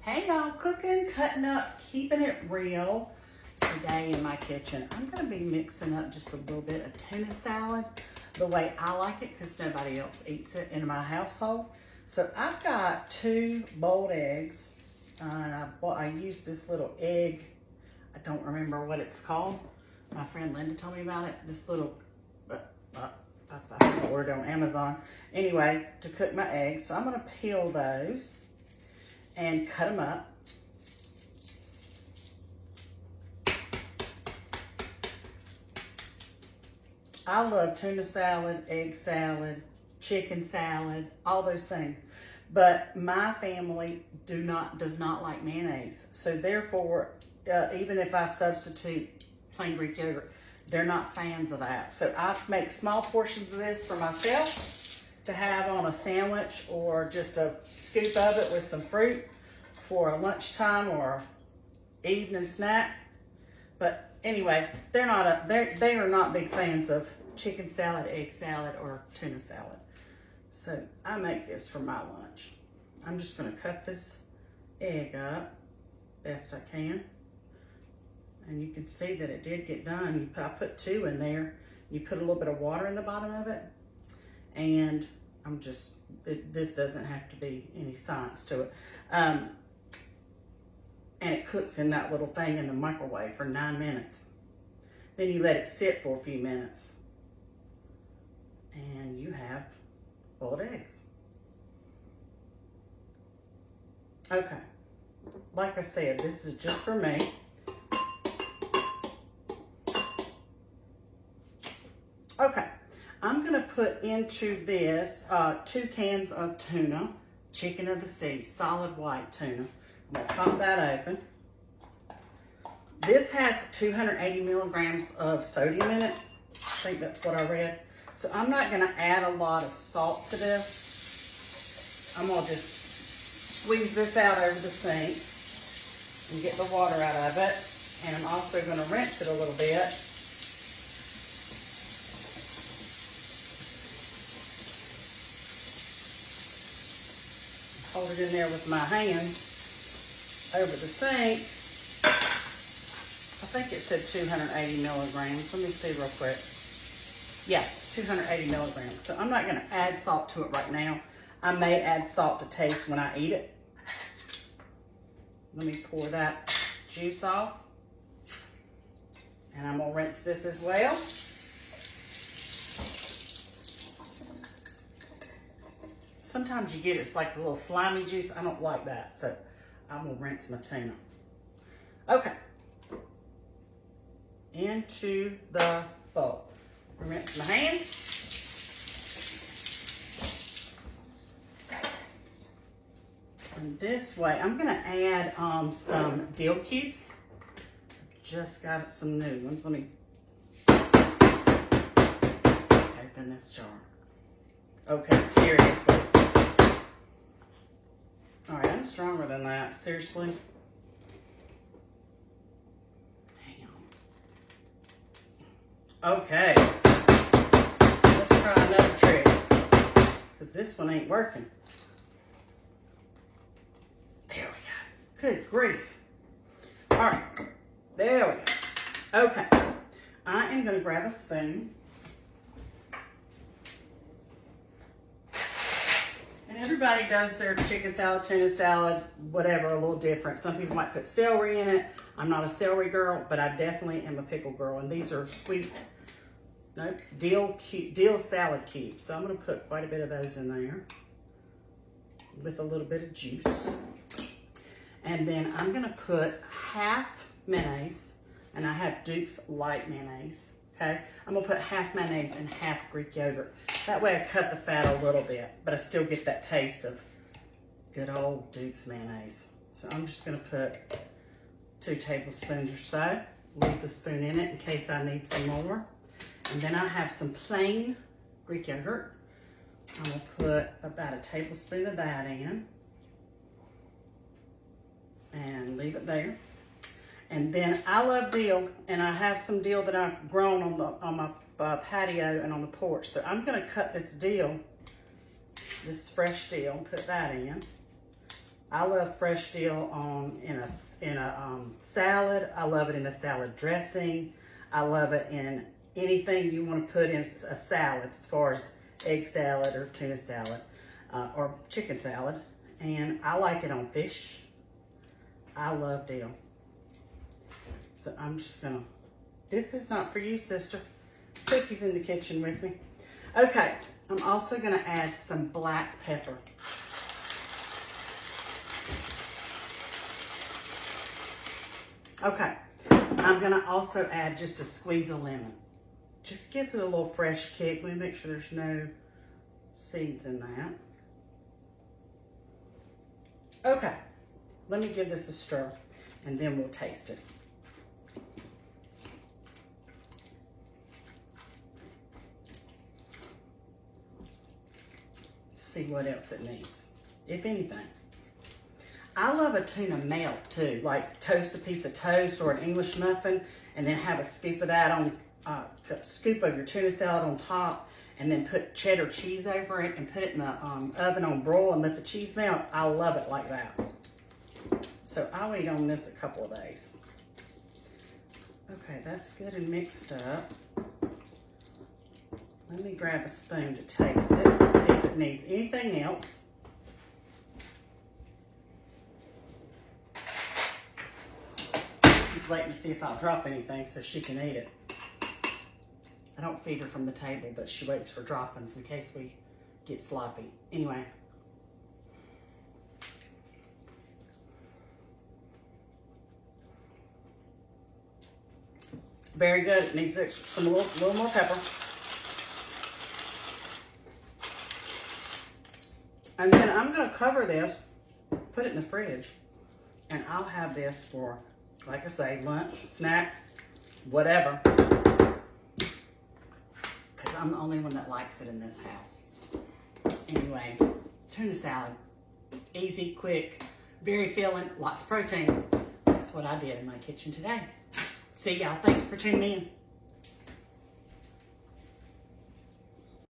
Hey y'all, cooking, cutting up, keeping it real. Today in my kitchen, I'm gonna be mixing up just a little bit of tuna salad the way I like it because nobody else eats it in my household. So I've got 2 boiled eggs. I used this little egg, I don't remember what it's called. My friend Linda told me about it. This little, I ordered on Amazon. Anyway, to cook my eggs. So I'm gonna peel those and cut them up. I love tuna salad, egg salad, chicken salad, all those things. But my family does not like mayonnaise. So therefore, even if I substitute plain Greek yogurt, they're not fans of that. So I make small portions of this for myself to have on a sandwich or just a scoop of it with some fruit for a lunchtime or evening snack. But anyway, they are not big fans of chicken salad, egg salad, or tuna salad. So I make this for my lunch. I'm just gonna cut this egg up best I can. And you can see that it did get done. I put 2 in there. You put a little bit of water in the bottom of it. And this doesn't have to be any science to it. And it cooks in that little thing in the microwave for 9 minutes. Then you let it sit for a few minutes. And you have boiled eggs. Okay, like I said, this is just for me. Okay, I'm gonna put into this 2 cans of tuna, chicken of the sea, solid white tuna. I'm gonna pop that open. This has 280 milligrams of sodium in it. I think that's what I read. So I'm not gonna add a lot of salt to this. I'm gonna just squeeze this out over the sink and get the water out of it. And I'm also gonna rinse it a little bit. Hold it in there with my hands over the sink. I think it said 280 milligrams. Let me see real quick. Yeah, 280 milligrams. So I'm not gonna add salt to it right now. I may add salt to taste when I eat it. Let me pour that juice off. And I'm gonna rinse this as well. Sometimes you get it's like a little slimy juice. I don't like that, so I'm gonna rinse my tuna. Okay. Into the bowl. Rinse my hands. And this way, I'm gonna add some dill cubes. Just got some new ones. Let me open this jar. Okay, seriously. All right, I'm stronger than that. Seriously. Hang on. Okay. Let's try another trick. Because this one ain't working. There we go. Good grief. All right. There we go. Okay. I am going to grab a spoon. And everybody does their chicken salad, tuna salad, whatever, a little different. Some people might put celery in it. I'm not a celery girl, but I definitely am a pickle girl. And these are sweet, dill salad cubes. So I'm going to put quite a bit of those in there with a little bit of juice. And then I'm going to put half mayonnaise, and I have Duke's light mayonnaise. Okay, I'm gonna put half mayonnaise and half Greek yogurt. That way I cut the fat a little bit, but I still get that taste of good old Duke's mayonnaise. So I'm just gonna put 2 tablespoons or so. Leave the spoon in it in case I need some more. And then I have some plain Greek yogurt. I'm gonna put about a tablespoon of that in. And leave it there. And then I love dill, and I have some dill that I've grown on my patio and on the porch. So I'm gonna cut this dill, this fresh dill, put that in. I love fresh dill in a salad. I love it in a salad dressing. I love it in anything you want to put in a salad, as far as egg salad or tuna salad or chicken salad. And I like it on fish. I love dill. So I'm just gonna, this is not for you, sister. Cookie's in the kitchen with me. Okay, I'm also gonna add some black pepper. Okay, I'm gonna also add just a squeeze of lemon. Just gives it a little fresh kick. Let me make sure there's no seeds in that. Okay, let me give this a stir and then we'll taste it. See what else it needs, if anything. I love a tuna melt too, like toast a piece of toast or an English muffin and then have a scoop of that on, scoop of your tuna salad on top and then put cheddar cheese over it and put it in the oven on broil and let the cheese melt. I love it like that. So I'll eat on this a couple of days. Okay, that's good and mixed up. Let me grab a spoon to taste it and see if it needs anything else. Just waiting to see if I'll drop anything so she can eat it. I don't feed her from the table, but she waits for droppings in case we get sloppy. Anyway. Very good. It needs a little more pepper. And then I'm going to cover this, put it in the fridge, and I'll have this for, like I say, lunch, snack, whatever. Because I'm the only one that likes it in this house. Anyway, tuna salad. Easy, quick, very filling, lots of protein. That's what I did in my kitchen today. See y'all. Thanks for tuning in.